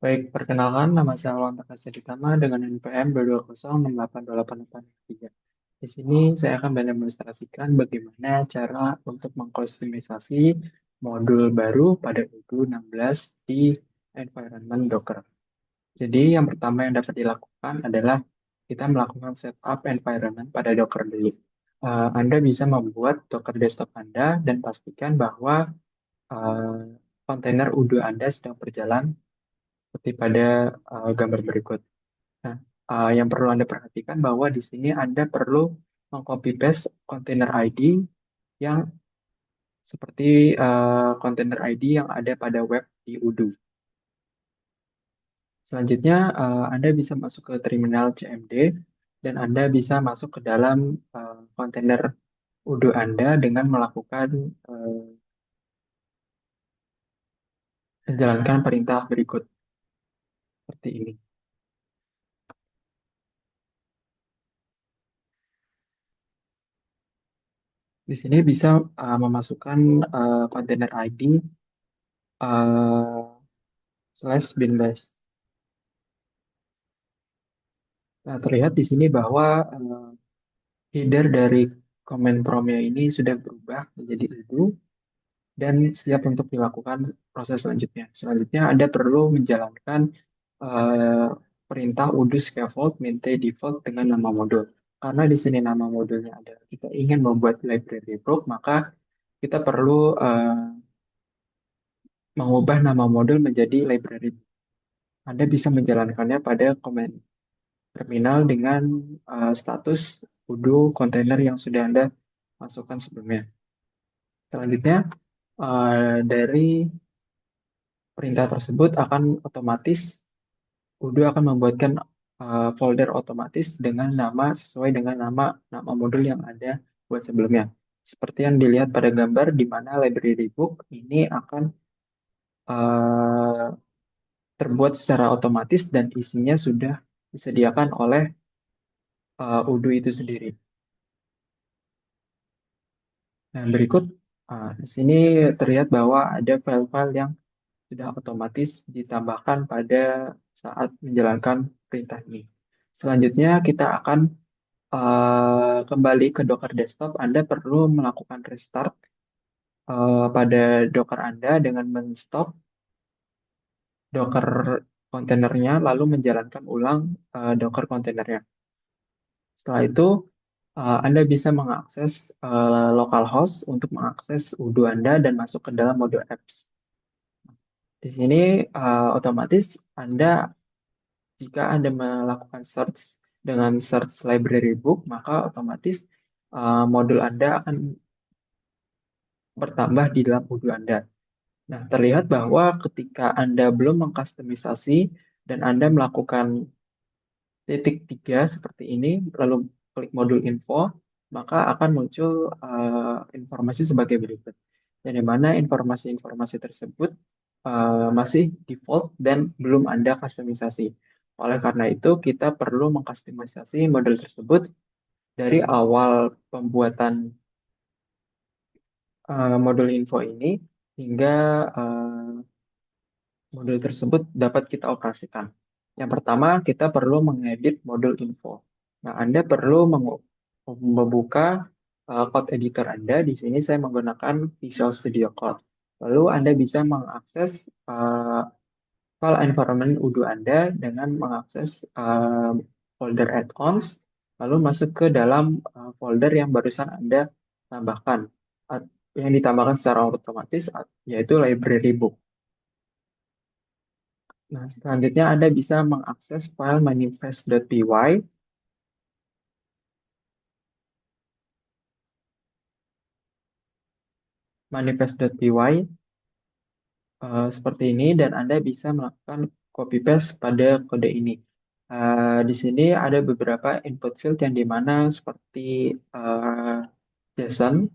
Baik, perkenalkan nama saya Alwan Ditama dengan NPM 220682883. Di sini saya akan mendemonstrasikan bagaimana cara untuk mengkustomisasi modul baru pada Ubuntu 16 di environment Docker. Jadi yang pertama yang dapat dilakukan adalah kita melakukan setup environment pada Docker dulu. Anda bisa membuat Docker desktop Anda dan pastikan bahwa eh, kontainer Udo Anda sedang berjalan seperti pada gambar berikut. Nah, yang perlu Anda perhatikan bahwa di sini Anda perlu mengcopy paste container ID yang seperti container ID yang ada pada web di Udo. Selanjutnya, Anda bisa masuk ke terminal CMD dan Anda bisa masuk ke dalam kontainer Udo Anda dengan melakukan eh, menjalankan perintah berikut seperti ini. Di sini bisa memasukkan kontainer ID /bin bash. Nah, terlihat di sini bahwa header dari command prompt ini sudah berubah menjadi itu dan siap untuk dilakukan proses selanjutnya. Selanjutnya, Anda perlu menjalankan eh, perintah udo scaffold maintain default dengan nama modul. Karena di sini nama modulnya adalah kita ingin membuat library book, maka kita perlu mengubah nama modul menjadi library. Anda bisa menjalankannya pada command terminal dengan status udo kontainer yang sudah Anda masukkan sebelumnya. Selanjutnya, dari perintah tersebut akan otomatis udo akan membuatkan folder otomatis dengan nama sesuai dengan nama nama modul yang ada buat sebelumnya. Seperti yang dilihat pada gambar di mana library book ini akan uh, terbuat secara otomatis dan isinya sudah disediakan oleh udo itu sendiri. Nah, berikut di sini terlihat bahwa ada file-file yang sudah otomatis ditambahkan pada saat menjalankan perintah ini. Selanjutnya kita akan kembali ke Docker Desktop. Anda perlu melakukan restart pada Docker Anda dengan men-stop Docker kontainernya lalu menjalankan ulang Docker kontainernya. Setelah itu Anda bisa mengakses localhost untuk mengakses udo Anda dan masuk ke dalam mode apps. Di sini otomatis Anda jika Anda melakukan search dengan search library book, maka otomatis modul Anda akan bertambah di dalam udo Anda. Nah, terlihat bahwa ketika Anda belum mengkustomisasi dan Anda melakukan titik tiga seperti ini, lalu klik modul info, maka akan muncul informasi sebagai berikut. Yang di mana informasi-informasi tersebut masih default dan belum Anda kustomisasi. Oleh karena itu, kita perlu mengkustomisasi model tersebut dari awal pembuatan modul info ini hingga modul tersebut dapat kita operasikan. Yang pertama, kita perlu mengedit modul info. Nah, Anda perlu membuka code editor Anda. Di sini saya menggunakan Visual Studio Code. Lalu Anda bisa mengakses file environment Udo Anda dengan mengakses folder add-ons, lalu masuk ke dalam folder yang barusan Anda tambahkan, yang ditambahkan secara otomatis, yaitu library book. Nah, selanjutnya Anda bisa mengakses file manifest.py. Manifest.py seperti ini dan Anda bisa melakukan copy paste pada kode ini. Di sini ada beberapa input field yang dimana seperti JSON,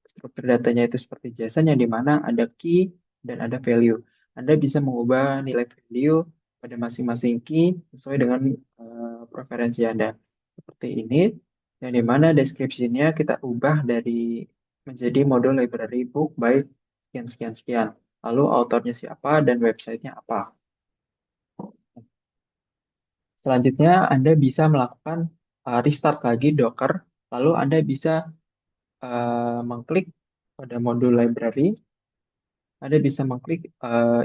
struktur datanya itu seperti JSON yang dimana ada key dan ada value. Anda bisa mengubah nilai value pada masing-masing key sesuai dengan preferensi Anda. Seperti ini, yang dimana deskripsinya kita ubah dari menjadi modul library book by sekian-sekian-sekian. Lalu autornya siapa dan websitenya apa. Selanjutnya, Anda bisa melakukan restart lagi Docker, lalu Anda bisa mengklik pada modul library, Anda bisa mengklik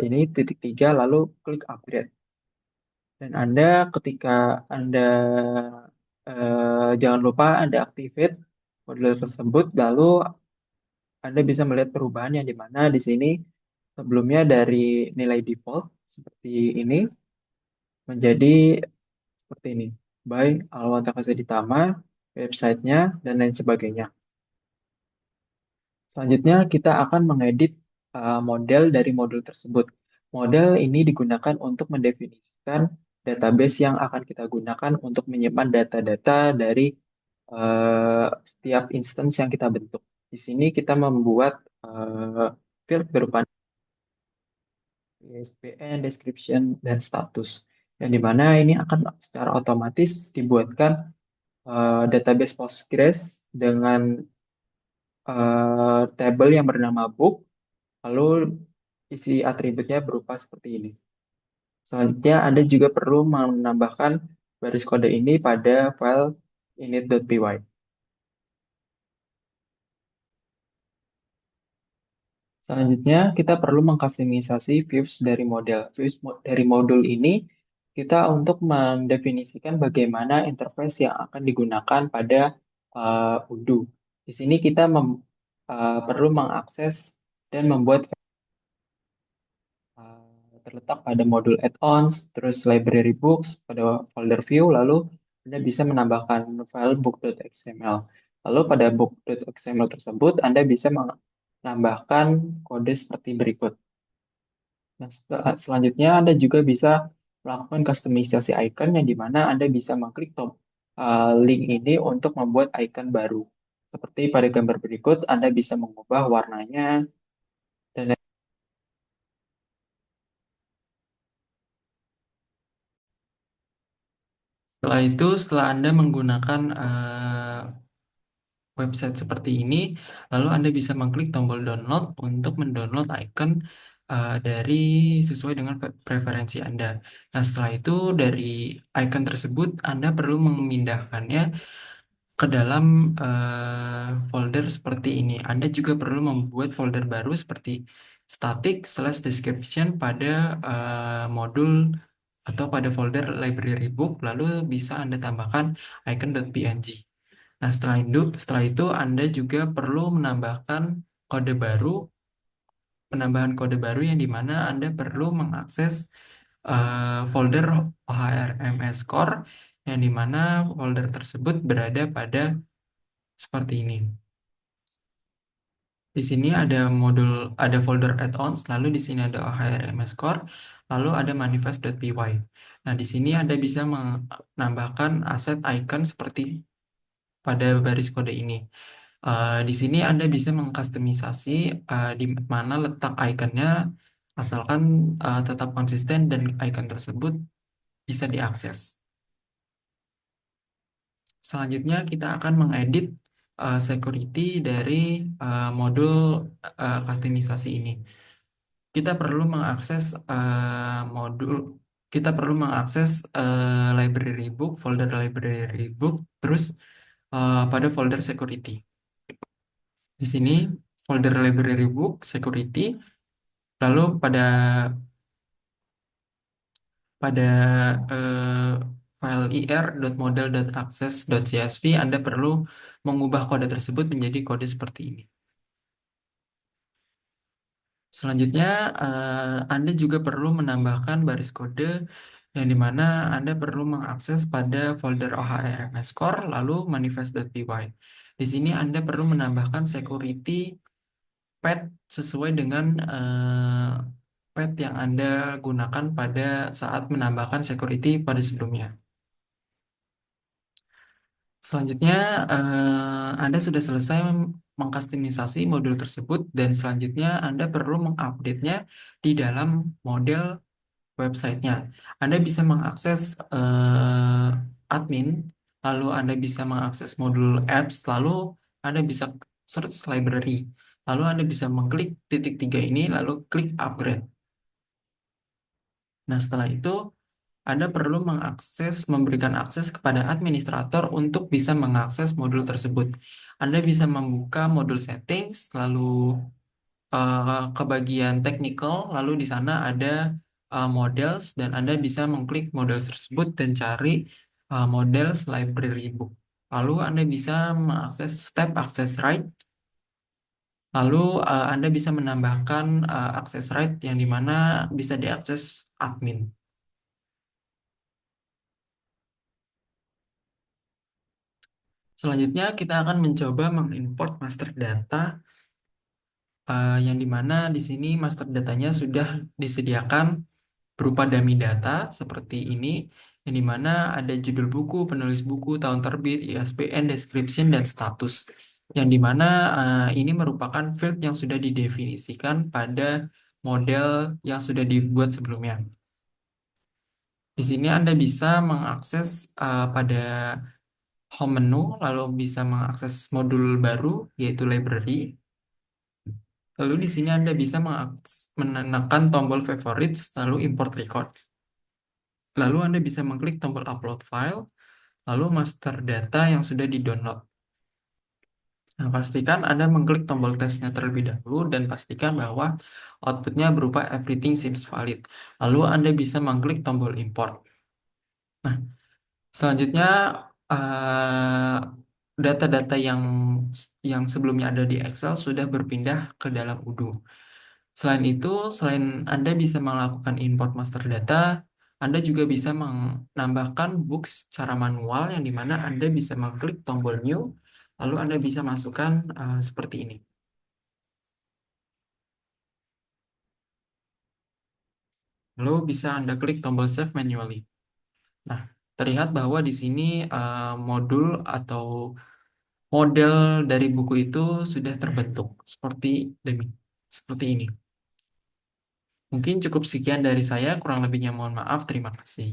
ini titik tiga, lalu klik upgrade. Dan Anda ketika Anda jangan lupa Anda activate modul tersebut, lalu Anda bisa melihat perubahan yang di mana di sini sebelumnya dari nilai default seperti ini menjadi seperti ini. By Alwan Takaseditama, websitenya, dan lain sebagainya. Selanjutnya, kita akan mengedit model dari modul tersebut. Model ini digunakan untuk mendefinisikan database yang akan kita gunakan untuk menyimpan data-data dari setiap instance yang kita bentuk. Di sini kita membuat field berupa ISBN, description, dan status. Yang dimana ini akan secara otomatis dibuatkan database Postgres dengan table yang bernama book, lalu isi atributnya berupa seperti ini. Selanjutnya, Anda juga perlu menambahkan baris kode ini pada file init.py. Selanjutnya, kita perlu mengkustomisasi views dari model. Views dari modul ini kita untuk mendefinisikan bagaimana interface yang akan digunakan pada Udo. Di sini kita perlu mengakses dan membuat terletak pada modul add-ons, terus library books pada folder view, lalu Anda bisa menambahkan file book.xml. Lalu pada book.xml tersebut, Anda bisa menambahkan kode seperti berikut. Nah, selanjutnya Anda juga bisa melakukan customisasi icon yang di mana Anda bisa mengklik link ini untuk membuat icon baru. Seperti pada gambar berikut, Anda bisa mengubah warnanya dan setelah itu, setelah Anda menggunakan website seperti ini, lalu Anda bisa mengklik tombol download untuk mendownload icon dari sesuai dengan preferensi Anda. Nah, setelah itu dari icon tersebut Anda perlu memindahkannya ke dalam folder seperti ini. Anda juga perlu membuat folder baru seperti static slash description pada modul atau pada folder library book, lalu bisa Anda tambahkan icon.png. Nah, setelah itu Anda juga perlu menambahkan kode baru, penambahan kode baru yang dimana Anda perlu mengakses folder OHRMS Core yang dimana folder tersebut berada pada seperti ini. Di sini ada folder add-ons, lalu di sini ada OHRMS Core, lalu ada manifest.py. Nah, di sini Anda bisa menambahkan aset icon seperti pada baris kode ini. Di sini Anda bisa mengkustomisasi di mana letak ikonnya, asalkan tetap konsisten dan icon tersebut bisa diakses. Selanjutnya kita akan mengedit security dari modul kustomisasi ini. Kita perlu mengakses modul, kita perlu mengakses library book, folder library book, terus pada folder security. Di sini folder library book, security, lalu pada eh, file ir.model.access.csv Anda perlu mengubah kode tersebut menjadi kode seperti ini. Selanjutnya, Anda juga perlu menambahkan baris kode yang dimana Anda perlu mengakses pada folder OHRMS Core lalu manifest.py. Di sini Anda perlu menambahkan security path sesuai dengan path yang Anda gunakan pada saat menambahkan security pada sebelumnya. Selanjutnya, Anda sudah selesai mengkustomisasi modul tersebut dan selanjutnya Anda perlu mengupdate-nya di dalam model websitenya. Anda bisa mengakses admin, lalu Anda bisa mengakses modul apps, lalu Anda bisa search library, lalu Anda bisa mengklik titik tiga ini, lalu klik upgrade. Nah, setelah itu Anda perlu memberikan akses kepada administrator untuk bisa mengakses modul tersebut. Anda bisa membuka modul settings, lalu ke bagian technical, lalu di sana ada models, dan Anda bisa mengklik models tersebut dan cari models library book. Lalu Anda bisa mengakses step access right, lalu Anda bisa menambahkan access right yang dimana bisa diakses admin. Selanjutnya kita akan mencoba mengimport master data yang dimana di sini master datanya sudah disediakan berupa dummy data seperti ini, yang dimana ada judul buku, penulis buku, tahun terbit, ISBN, description, dan status. Yang dimana ini merupakan field yang sudah didefinisikan pada model yang sudah dibuat sebelumnya. Di sini Anda bisa mengakses pada home menu, lalu bisa mengakses modul baru, yaitu library. Lalu di sini Anda bisa menekan tombol favorites, lalu import records. Lalu Anda bisa mengklik tombol upload file, lalu master data yang sudah di-download. Nah, pastikan Anda mengklik tombol tesnya terlebih dahulu dan pastikan bahwa outputnya berupa everything seems valid. Lalu Anda bisa mengklik tombol import. Nah, selanjutnya eh, data-data yang sebelumnya ada di Excel sudah berpindah ke dalam Odoo. Selain itu, selain Anda bisa melakukan import master data, Anda juga bisa menambahkan books secara manual yang dimana Anda bisa mengklik tombol new, lalu Anda bisa masukkan seperti ini. Lalu bisa Anda klik tombol save manually. Nah, terlihat bahwa di sini modul atau model dari buku itu sudah terbentuk demi seperti ini. Mungkin cukup sekian dari saya, kurang lebihnya mohon maaf, terima kasih.